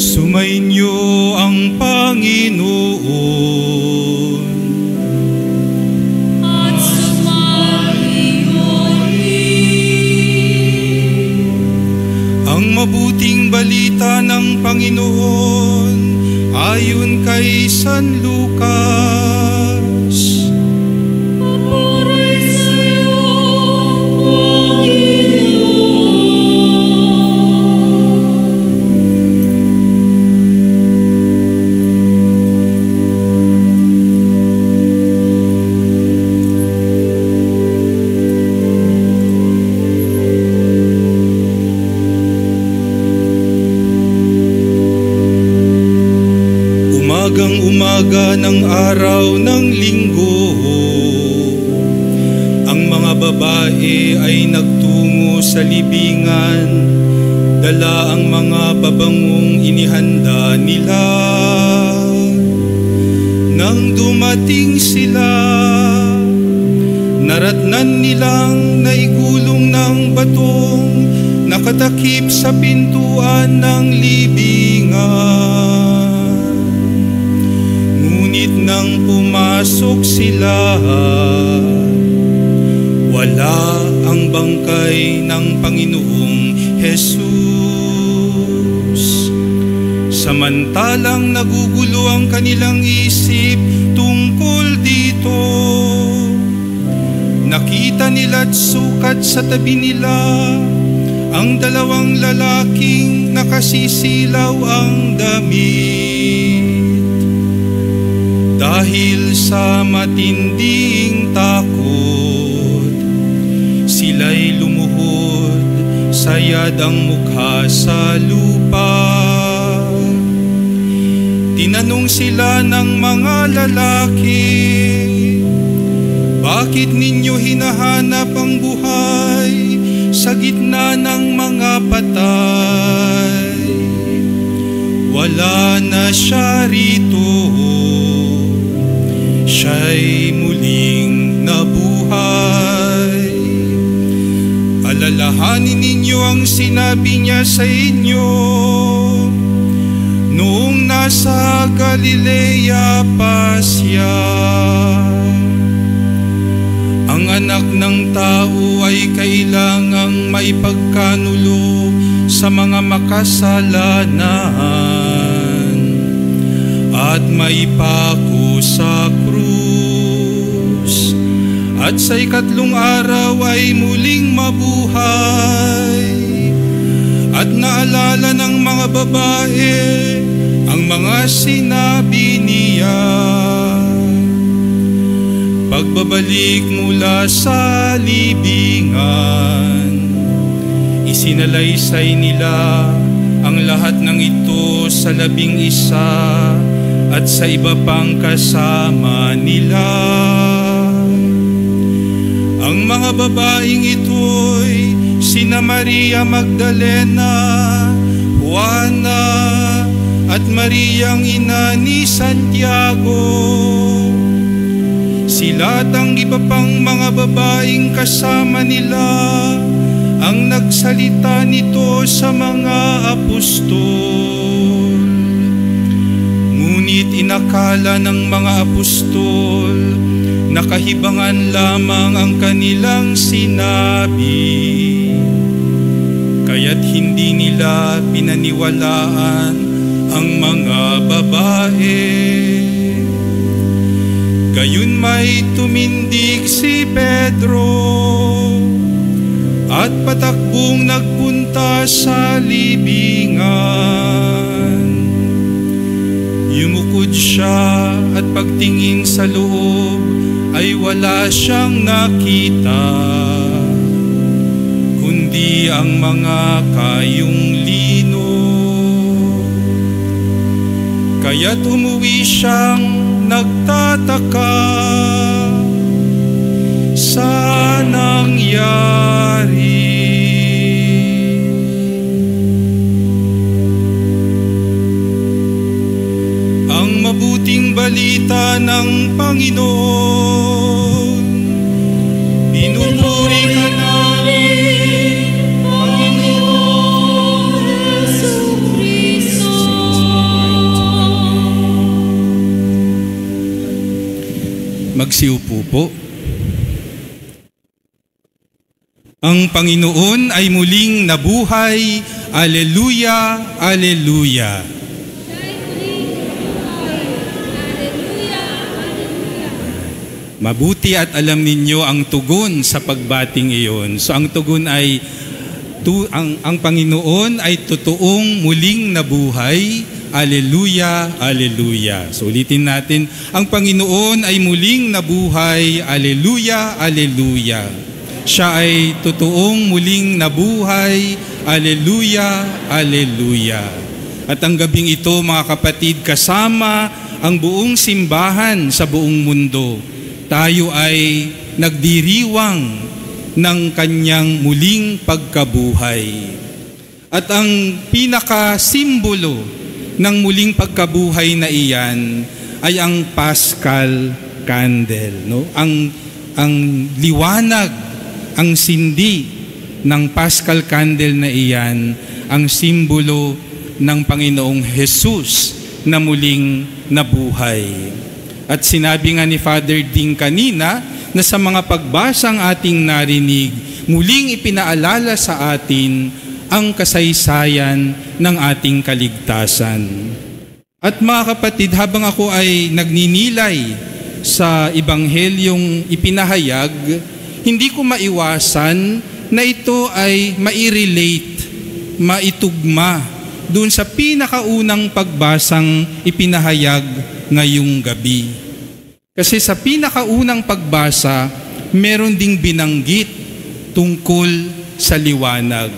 Sumainyo ang Panginoon. At sumainyo rin. Ang mabuting balita ng Panginoon ayon kay San Lucas. Papuri sa iyo, Panginoon. Umagang-umaga ng araw ng linggo, ang mga babae ay nagtungo sa libingan, dala ang mga babangong inihanda nila. Nang dumating sila, naratnan nilang naigulong ng batong nakatakip sa pintuan ng libingan. Ngunit nang pumasok sila, wala ang bangkay ng Panginoong Jesus. Samantalang nagugulo ang kanilang isip tungkol dito, nakita nila't sukat sa tabi nila ang dalawang lalaking nakasisilaw ang damit. Dahil sa matinding takot, sila'y lumuhod, sayad ang mukha sa lupa. Tinanong sila ng mga lalaki, bakit ninyo hinahanap ang buhay sa gitna ng mga patay? Wala na siya rito, siya'y muling nabuhay. Alalahanin ninyo ang sinabi niya sa inyo noong nasa Galilea pa siya. Ang anak ng tao ay kailangang maipagkanulo sa mga makasalanan at maipako sa krus, at sa ikatlong araw ay muling mabuhay. At naalala ng mga babae ang mga sinabi niya. Pagbabalik mula sa libingan, isinalaysay nila ang lahat ng ito sa 11 at sa iba pang kasama nila. Ang mga babaeng ito'y sina Maria Magdalena, Juana, at Mariang ina ni Santiago. Sila at ang iba pang mga babaeng kasama nila ang nagsalita nito sa mga apostol. Ngunit inakala ng mga apostol na kahibangan lamang ang kanilang sinabi, kaya't hindi nila pinaniwalaan ang mga babae. Gayun may tumindig si Pedro at patakbong nagpunta sa libingan. Yumukod siya at pagtingin sa loob ay wala siyang nakita, kundi ang mga kayong lino. Kaya't umuwi siyang nagtataka sa nangyari. Ang mabuting balita ng Panginoon. Pinupuri ka namin, Panginoon Jesucristo. magsiupo po. Ang Panginoon ay muling nabuhay. Alleluia, alleluia. Mabuti at alam ninyo ang tugon sa pagbating iyon. So ang tugon ay ang Panginoon ay totoong muling nabuhay. Alleluia, alleluia. So ulitin natin, ang Panginoon ay muling nabuhay. Alleluia, alleluia. Siya ay totoong muling nabuhay. Alleluia, alleluia. At ang gabing ito, mga kapatid, kasama ang buong simbahan sa buong mundo, tayo ay nagdiriwang ng kanyang muling pagkabuhay. At ang pinaka-simbolo ng muling pagkabuhay na iyan ay ang Paschal Candle. No? Ang liwanag, ang sindi ng Paschal Candle na iyan, ang simbolo ng Panginoong Jesus na muling nabuhay. At sinabi nga ni Father Ding kanina na sa mga pagbasang ating narinig, muling ipinaalala sa atin ang kasaysayan ng ating kaligtasan. At mga kapatid, habang ako ay nagninilay sa Ebanghelyong ipinahayag, hindi ko maiwasan na ito ay mai-relate, maitugma doon sa pinakaunang pagbasang ipinahayag ngayong gabi. Kasi sa pinakaunang pagbasa, meron ding binanggit tungkol sa liwanag.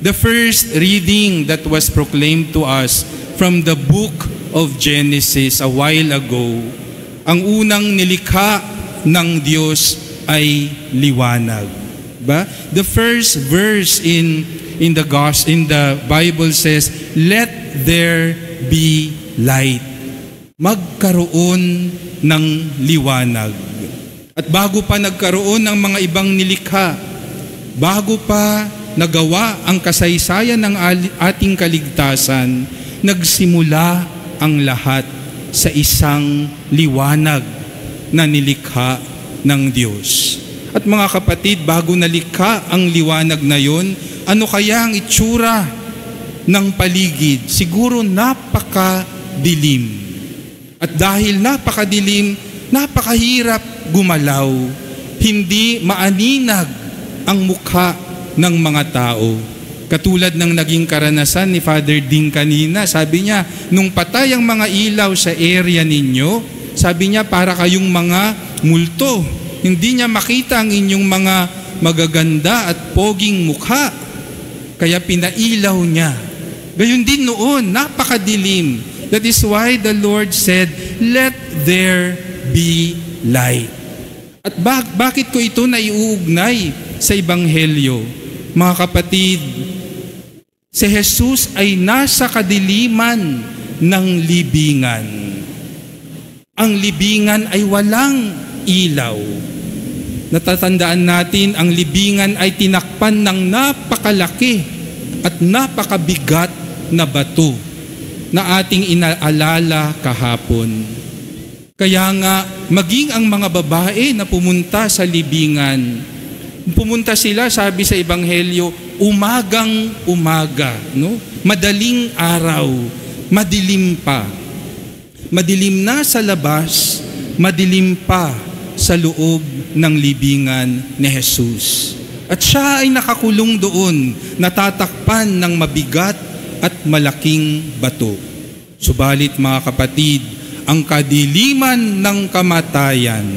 The first reading that was proclaimed to us from the book of Genesis a while ago, ang unang nilikha ng Diyos ay liwanag. Ba? The first verse in the Bible says, "Let there be light." Magkaroon ng liwanag. At bago pa nagkaroon ng mga ibang nilikha, bago pa nagawa ang kasaysayan ng ating kaligtasan, nagsimula ang lahat sa isang liwanag na nilikha ng Diyos. At mga kapatid, bago nalikha ang liwanag na yon, ano kaya ang itsura ng paligid? Siguro napakadilim. At dahil napakadilim, napakahirap gumalaw. Hindi maaninag ang mukha ng mga tao. Katulad ng naging karanasan ni Father Ding kanina, sabi niya, nung patay ang mga ilaw sa area ninyo, sabi niya, para kayong mga multo. Hindi niya makita ang inyong mga magaganda at poging mukha. Kaya pinailaw niya. Gayon din noon, napakadilim. That is why the Lord said, "Let there be light." At bakit ko ito naiuugnay sa Ebanghelyo? Mga kapatid, si Jesus ay nasa kadiliman ng libingan. Ang libingan ay walang ilaw. Natatandaan natin, ang libingan ay tinakpan ng napakalaki at napakabigat na bato na ating inaalala kahapon. Kaya nga, maging ang mga babae na pumunta sa libingan, pumunta sila, sabi sa Ebanghelyo, umagang umaga, no? Madaling araw, madilim pa. Madilim na sa labas, madilim pa sa loob ng libingan ni Jesus. At siya ay nakakulong doon, natatakpan ng mabigat at malaking bato. Subalit mga kapatid, ang kadiliman ng kamatayan,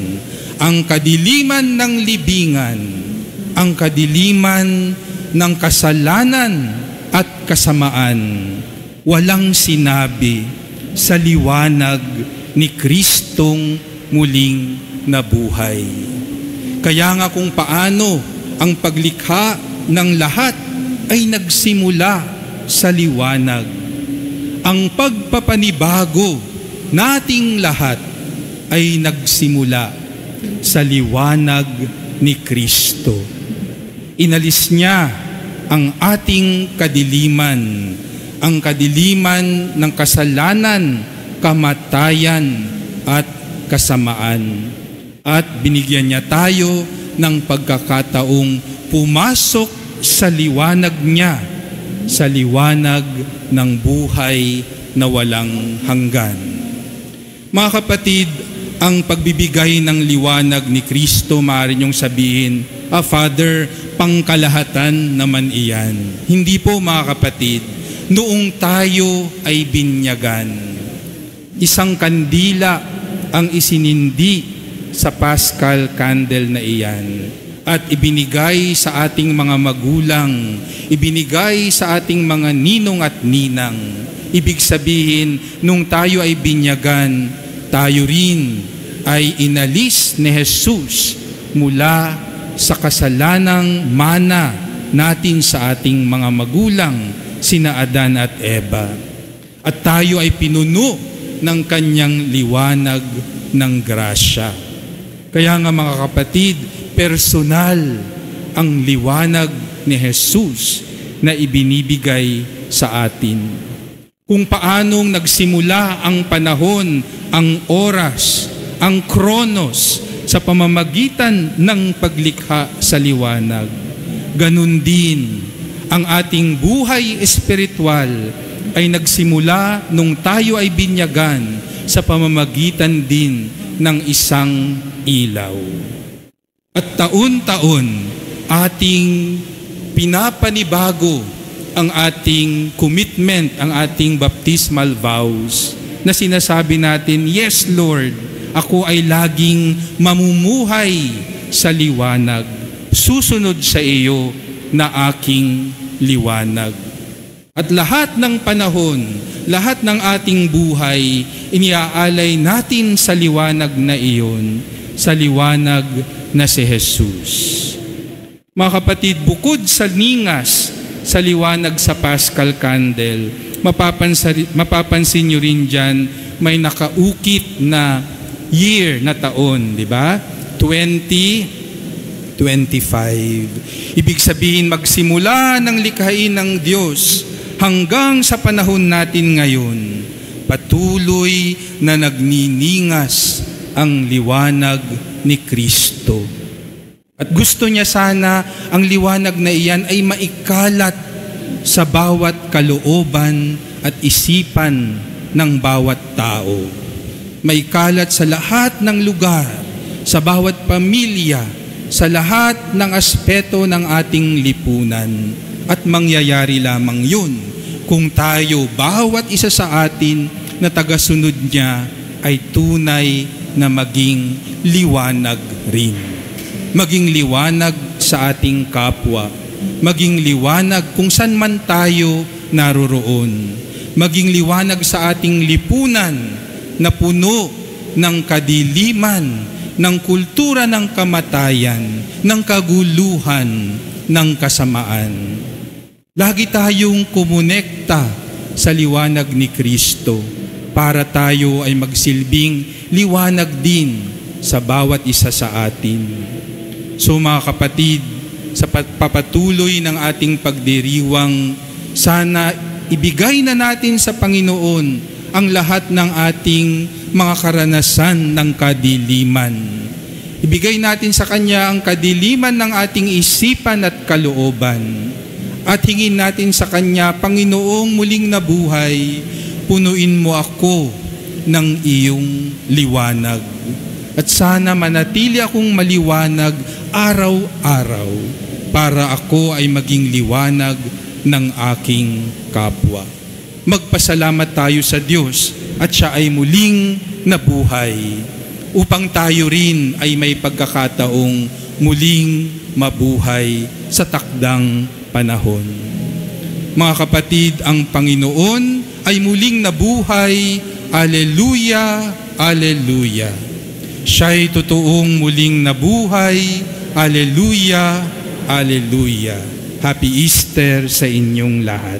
ang kadiliman ng libingan, ang kadiliman ng kasalanan at kasamaan, walang sinabi sa liwanag ni Kristong muling nabuhay. Kaya nga kung paano ang paglikha ng lahat ay nagsimula sa liwanag. Ang pagpapanibago nating lahat ay nagsimula sa liwanag ni Kristo. Inalis niya ang ating kadiliman, ang kadiliman ng kasalanan, kamatayan at kasamaan. At binigyan niya tayo ng pagkakataong pumasok sa liwanag niya, sa liwanag ng buhay na walang hanggan. Mga kapatid, ang pagbibigay ng liwanag ni Kristo, maaari niyong sabihin, Father, pangkalahatan naman iyan. Hindi po, mga kapatid, noong tayo ay binyagan, isang kandila ang isinindi sa Paschal candle na iyan at ibinigay sa ating mga magulang, ibinigay sa ating mga ninong at ninang. Ibig sabihin, nung tayo ay binyagan, tayo rin ay inalis ni Jesus mula sa kasalanang mana natin sa ating mga magulang, sina Adan at Eva. At tayo ay pinuno ng kanyang liwanag ng grasya. Kaya nga mga kapatid, personal ang liwanag ni Jesus na ibinibigay sa atin. Kung paanong nagsimula ang panahon, ang oras, ang kronos sa pamamagitan ng paglikha sa liwanag. Ganun din ang ating buhay espiritual ay nagsimula nung tayo ay binyagan sa pamamagitan din ng isang ilaw. At taon-taon ating pinapanibago ang ating commitment, ang ating baptismal vows na sinasabi natin, yes Lord, ako ay laging mamumuhay sa liwanag, susunod sa iyo na aking liwanag. At lahat ng panahon, lahat ng ating buhay, iniaalay natin sa liwanag na iyon, sa liwanag na si Jesus. Mga kapatid, bukod sa ningas, sa liwanag sa Paschal candle, mapapansin nyo rin dyan, may nakaukit na year na taon, di ba? 2025. Ibig sabihin, magsimula ng likhain ng Diyos hanggang sa panahon natin ngayon, patuloy na nagniningas ang liwanag ni Kristo. At gusto niya sana ang liwanag na iyan ay maikalat sa bawat kalooban at isipan ng bawat tao. Maikalat sa lahat ng lugar, sa bawat pamilya, sa lahat ng aspeto ng ating lipunan. At mangyayari lamang yun kung tayo, bawat isa sa atin na tagasunod niya ay tunay na maging liwanag rin. Maging liwanag sa ating kapwa. Maging liwanag kung saan man tayo naroroon. Maging liwanag sa ating lipunan na puno ng kadiliman, ng kultura ng kamatayan, ng kaguluhan, ng kasamaan. Lagi tayong kumonekta sa liwanag ni Kristo para tayo ay magsilbing liwanag din sa bawat isa sa atin. So mga kapatid, sa papatuloy ng ating pagdiriwang, sana ibigay na natin sa Panginoon ang lahat ng ating mga karanasan ng kadiliman. Ibigay natin sa Kanya ang kadiliman ng ating isipan at kalooban. At hingin natin sa Kanya, Panginoong muling nabuhay, punuin mo ako ng iyong liwanag. At sana manatili akong maliwanag araw-araw para ako ay maging liwanag ng aking kapwa. Magpasalamat tayo sa Diyos at Siya ay muling nabuhay upang tayo rin ay may pagkakataong muling mabuhay sa takdang panahon. Mga kapatid, ang Panginoon ay muling nabuhay. Alleluia, Alleluia. Siya'y totoong muling nabuhay. Alleluia, Alleluia. Happy Easter sa inyong lahat.